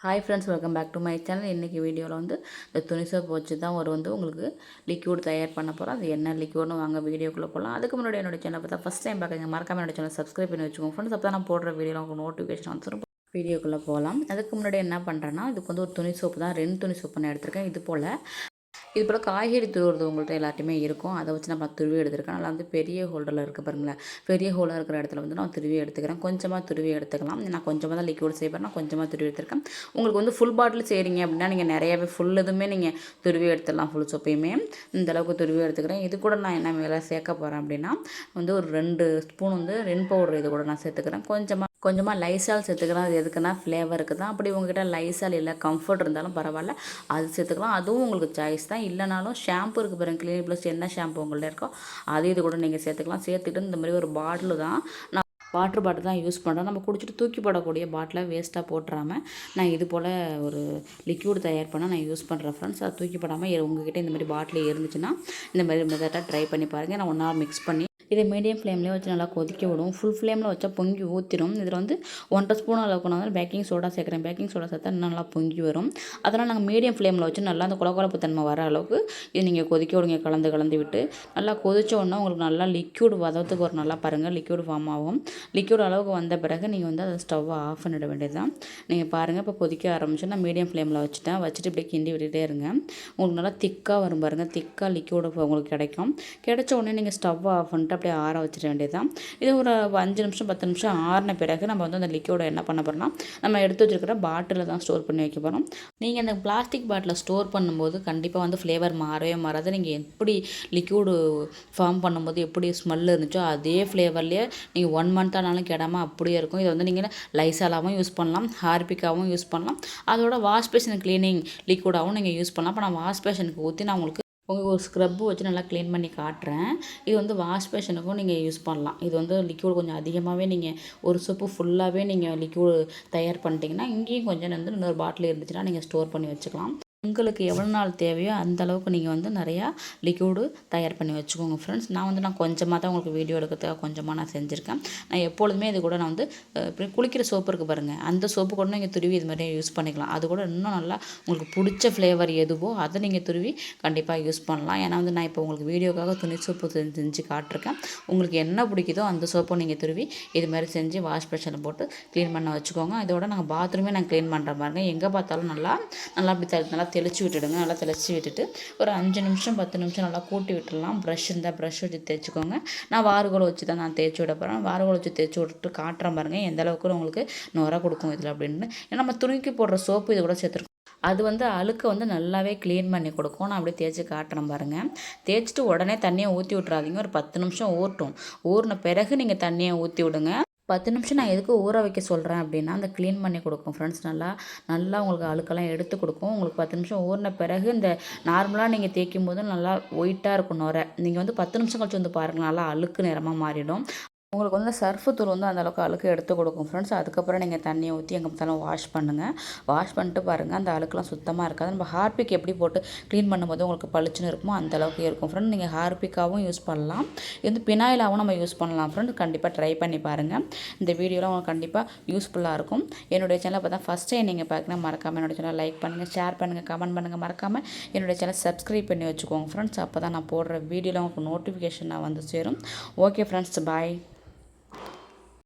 Hi friends, welcome back to my channel. இன்றைக்கி வீடியோவில் இந்த துணி சோப்பு வச்சு தான் உங்களுக்கு லிக்யூட் தயார் பண்ண போகிறோம். அது என்ன லிக்யூட்னு வாங்க வீடியோக்குள்ளே போகலாம். அதுக்கு முன்னாடி என்னோட சேனல் பார்த்தா ஃபஸ்ட் டைம் பார்க்குறீங்க, மறக்காம என்னோட சேனல் சப்ஸ்கிரைப் பண்ணி வச்சுக்கோங்க ஃப்ரெண்ட்ஸ். அப்போ தான் நான் போடுற வீடியோவில் உங்களுக்கு நோட்டிஃபிகேஷன் வந்துடும். வீடியோக்குள்ளே போகலாம். அதுக்கு முன்னாடி என்ன பண்ணுறேன்னா, இதுக்கு ஒரு துணி சோப்பு தான், 2 துணி சோப்பு நான் எடுத்திருக்கேன். இது போல் காய்கறி துருவுறது உங்கள்கிட்ட எல்லாத்தையுமே இருக்கும். அதை வச்சு நான் துருவி எடுத்துருக்கேன். நல்லா பெரிய ஹோல்டரில் இருக்குது பாருங்களேன். பெரிய ஹோலாக இருக்கிற இடத்துல நான் துருவி எடுத்துக்கிறேன். கொஞ்சமாக துருவி எடுத்துக்கலாம். நான் கொஞ்சமாக தான் லிக்விட் செய்வேன். நான் கொஞ்சமாக துருவி எடுத்துருக்கேன். உங்களுக்கு ஃபுல் பாட்டில் செய்கிறீங்க அப்படின்னா நீங்கள் நிறையாவே ஃபுல் இதுவுமே நீங்கள் துருவி எடுத்துடலாம். ஃபுல் சோப்பையுமே இந்தளவுக்கு துருவி எடுத்துக்கிறேன். இது கூட நான் என்ன வேலை சேர்க்க போகிறேன் அப்படின்னா ஒரு 2 ஸ்பூன் ரென் பவுடர் இது கூட நான் சேர்த்துக்கிறேன். கொஞ்சமாக லைசால் சேர்த்துக்கலாம். அது எதுக்குன்னா ஃப்ளேவருக்கு தான். அப்படி உங்கள்கிட்ட லைசால் இல்லை, கம்ஃபர்ட் இருந்தாலும் பரவாயில்ல, அது சேர்த்துக்கலாம். அதுவும் உங்களுக்கு சாய்ஸ் தான். இல்லைனாலும் ஷாம்பு இருக்குது பாருங்கள், கிளினிக் ப்ளஸ் என்ன ஷாம்பு உங்கள்கிட்ட இருக்கோ அது இது கூட நீங்கள் சேர்த்துக்கலாம். சேர்த்துக்கிட்டு இந்த மாதிரி ஒரு பாட்டில் தான் நான் வாட்டர் பாட்டில் தான் யூஸ் பண்ணுறேன். நம்ம குடிச்சிட்டு தூக்கி போடக்கூடிய பாட்டிலை வேஸ்ட்டாக போட்டுறாமல் நான் இது போல் ஒரு லிக்யூட் தயார் பண்ண நான் யூஸ் பண்ணுறேன் ஃப்ரெண்ட்ஸ். அதை தூக்கி போடாமல் உங்கள்கிட்ட இந்த மாதிரி பாட்டில் இருந்துச்சுன்னா இந்த மாதிரி மெத்தடாக ட்ரை பண்ணி பாருங்கள். நான் ஒன்றா மிக்ஸ் பண்ணி இதை மீடியம் ஃப்ளேம்லேயே வச்சு நல்லா கொதிக்க விடும். ஃபுல் ஃப்ளேமில் வச்சா பொங்கி ஊற்றிடும். இதில் 1.5 ஸ்பூன் அளவுக்கு நான் பேக்கிங் சோடா சேர்க்குறேன். பேக்கிங் சோடா சேர்த்தா நல்லா பொங்கி வரும். அதனால் நாங்கள் மீடியம் ஃப்ளேமில் வச்சு நல்லா அந்த குழகுழப்பு தன்மை வர அளவுக்கு இது நீங்கள் கொதிக்க விடுங்க. கலந்து விட்டு நல்லா கொதிச்ச உடனே உங்களுக்கு நல்லா லிக்யூட் வதத்துக்கு ஒரு நல்லா பாருங்கள், லிக்யூட் ஃபார்ம் ஆகும். லிக்யூட் அளவுக்கு வந்த பிறகு நீங்கள் அதை ஸ்டவ்வை ஆஃப் பண்ணிட வேண்டியது தான். நீங்கள் பாருங்கள், இப்போ கொதிக்க ஆரம்பிச்சு நான் மீடியம் ஃப்ளேமில் வச்சுட்டு இப்படியே கிண்டி விட்டுகிட்டே இருங்க. உங்களுக்கு நல்லா திக்காக வரும் பாருங்கள். திக்காக லிக்யூடு உங்களுக்கு கிடைச்ச உடனே நீங்கள் ஸ்டவ்வை ஆஃப் பண்ணிட்டு அப்படியே ஆற வச்சிட வேண்டியது தான். இது ஒரு 5 நிமிஷம் 10 நிமிஷம் ஆறின பிறகு நம்ம அந்த லிக்யூடை என்ன பண்ண போகிறோம்னா, நம்ம எடுத்து வச்சுருக்கிற பாட்டிலில் தான் ஸ்டோர் பண்ணி வைக்க போகிறோம். நீங்கள் அந்த பிளாஸ்டிக் பாட்டிலை ஸ்டோர் பண்ணும்போது கண்டிப்பாக ஃப்ளேவர் மாறவே மாறாது. நீங்கள் எப்படி லிக்யூடு ஃபார்ம் பண்ணும்போது எப்படி ஸ்மெல் இருந்துச்சோ அதே ஃப்ளேவர்லேயே நீங்கள் 1 மந்த் ஆனாலும் கெடாமல் அப்படியே இருக்கும். இதை நீங்கள் லைசாலாகவும் யூஸ் பண்ணலாம், ஹார்பிக்காகவும் யூஸ் பண்ணலாம், அதோட வாஷ் பேஷன் க்ளீனிங் லிக்விடாகவும் நீங்கள் யூஸ் பண்ணலாம். இப்போ நான் வாஷ் பேஷனுக்கு ஊற்றி நான் உங்களுக்கு ஒரு ஸ்க்ரப்பு வச்சு நல்லா க்ளீன் பண்ணி காட்டுறேன். இது வாஷ் பேஷனுக்கும் நீங்கள் யூஸ் பண்ணலாம். இது லிக்யூட் கொஞ்சம் அதிகமாகவே நீங்கள் ஒரு சோப்பு ஃபுல்லாகவே நீங்கள் லிக்யூட் தயார் பண்ணிட்டீங்கன்னா இங்கேயும் கொஞ்சம் இன்னொரு பாட்டில் இருந்துச்சுன்னா நீங்கள் ஸ்டோர் பண்ணி வச்சுக்கலாம். உங்களுக்கு எவ்வளோ நாள் தேவையோ அந்த அளவுக்கு நீங்கள் நிறையா லிக்யூடு தயார் பண்ணி வச்சுக்கோங்க ஃப்ரெண்ட்ஸ். நான் கொஞ்சமாக தான் உங்களுக்கு வீடியோ எடுக்கிறதுக்காக கொஞ்சமாக நான் செஞ்சுருக்கேன். நான் எப்பொழுதுமே இது கூட நான் இப்படி குளிக்கிற சோப்பு இருக்குது பாருங்கள், அந்த சோப்பு கூட நீங்கள் துருவி இது மாதிரி யூஸ் பண்ணிக்கலாம். அது கூட இன்னும் நல்லா உங்களுக்கு பிடிச்ச ஃப்ளேவர் எதுவோ அதை நீங்கள் துருவி கண்டிப்பாக யூஸ் பண்ணலாம். ஏன்னா நான் இப்போ உங்களுக்கு வீடியோக்காக துணி சோப்பு செஞ்சு காட்டிருக்கேன். உங்களுக்கு என்ன பிடிக்குதோ அந்த சோப்பை நீங்கள் துருவி இது மாதிரி செஞ்சு வாஷ் பேஷனில் போட்டு க்ளீன் பண்ண வச்சுக்கோங்க. இதோட நாங்கள் பாத்ரூமே நான் க்ளீன் பண்ணுற பாருங்கள். எங்கே பார்த்தாலும் நல்லா அப்படி நல்லா தெளித்து விட்டுடுங்க. நல்லா தெளித்து விட்டுட்டு ஒரு 5 நிமிஷம் 10 நிமிஷம் நல்லா கூட்டி விட்டுடலாம். ப்ரஷ் இருந்தால் ப்ரஷ் வச்சு தேய்ச்சிக்கோங்க. நான் வாறுகோல் வச்சு தான் நான் தேய்ச்சி விட போகிறேன். வாறுகோல் வச்சு தேய்ச்சி விட்டுட்டு காட்டுறேன் பாருங்கள் எந்த அளவுக்கு உங்களுக்கு நுர கொடுக்கும் இதில் அப்படின்னு. ஏன்னா நம்ம துணிக்கு போடுற சோப்பு இது கூட சேர்த்துருக்கோம். அது அழுக்க நல்லாவே க்ளீன் பண்ணி கொடுக்கும். நான் அப்படியே தேய்ச்சி காட்டுறேன் பாருங்கள். தேய்ச்சிட்டு உடனே தண்ணியை ஊற்றி விட்றாதீங்க. ஒரு 10 நிமிஷம் ஊறின பிறகு நீங்கள் தண்ணியை ஊற்றி விடுங்க. 10 நிமிஷம் நான் எதுக்கு ஊற வைக்க சொல்கிறேன் அப்படின்னா, அந்த க்ளீன் பண்ணி கொடுக்கும் ஃப்ரெண்ட்ஸ். நல்லா உங்களுக்கு அழுக்கெல்லாம் எடுத்து கொடுக்கும். உங்களுக்கு 10 நிமிஷம் ஊறின பிறகு இந்த நார்மலாக நீங்கள் தேய்க்கும் போது நல்லா ஒயிட்டாக இருக்கும் நுரை. நீங்கள் 10 நிமிஷம் கழிச்சு பாருங்கள், நல்லா அழுக்கு நிறமாக மாறிடும். உங்களுக்கு சர்ஃபு தூள் அந்த அளவுக்கு அழுக்கு எடுத்து கொடுக்கும் ஃப்ரெண்ட்ஸ். அதுக்கப்புறம் நீங்கள் தண்ணியை ஊற்றி எங்கே பார்த்தாலும் வாஷ் பண்ணுங்கள். வாஷ் பண்ணிட்டு பாருங்கள், அந்த அழுக்கெலாம் சுத்தமாக இருக்காது. நம்ம ஹார்பிக் எப்படி போட்டு க்ளீன் பண்ணும்போது உங்களுக்கு பளிச்சுன்னு இருக்குமோ அந்த அளவுக்கு இருக்கும் ஃப்ரெண்ட். நீங்கள் ஹார்பிக்காகவும் யூஸ் பண்ணலாம். பினாயிலாகவும் நம்ம யூஸ் பண்ணலாம் ஃப்ரெண்ட். கண்டிப்பாக ட்ரை பண்ணி பாருங்கள். இந்த வீடியோலாம் உங்களுக்கு கண்டிப்பாக யூஸ்ஃபுல்லாக இருக்கும். என்னுடைய சேனலை பார்த்தா ஃபஸ்ட் டைம் நீங்கள் பார்க்கணும், மறக்காமல் என்னோடய சேனல் லைக் பண்ணுங்கள், ஷேர் பண்ணுங்கள், கமெண்ட் பண்ணுங்கள். மறக்காமல் என்னுடைய சேனல் சப்ஸ்கிரைப் பண்ணி வச்சுக்கோங்க ஃப்ரெண்ட்ஸ். அப்போ தான் நான் போடுற வீடியோலாம் உங்களுக்கு நோட்டிஃபிகேஷனாக சேரும். ஓகே ஃப்ரெண்ட்ஸ், பாய்.